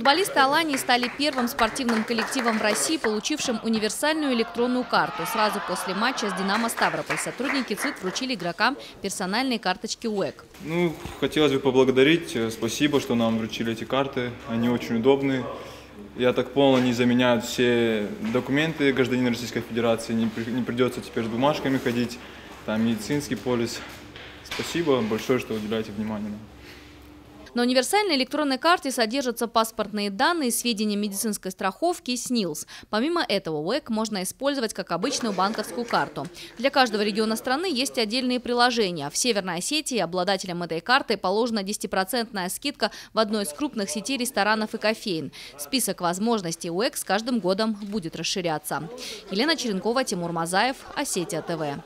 Футболисты Алании стали первым спортивным коллективом в России, получившим универсальную электронную карту. Сразу после матча с «Динамо Ставрополь» сотрудники ЦИД вручили игрокам персональные карточки УЭК. Хотелось бы поблагодарить. Спасибо, что нам вручили эти карты. Они очень удобны. Я так понял, они заменяют все документы гражданина Российской Федерации. Не придется теперь с бумажками ходить. Там медицинский полис. Спасибо большое, что уделяете внимание. На универсальной электронной карте содержатся паспортные данные, сведения медицинской страховки и СНИЛС. Помимо этого, УЭК можно использовать как обычную банковскую карту. Для каждого региона страны есть отдельные приложения. В Северной Осетии обладателям этой карты положена 10% скидка в одной из крупных сетей ресторанов и кофеин. Список возможностей УЭК с каждым годом будет расширяться. Елена Черенкова, Тимур Мазаев, Осетия ТВ.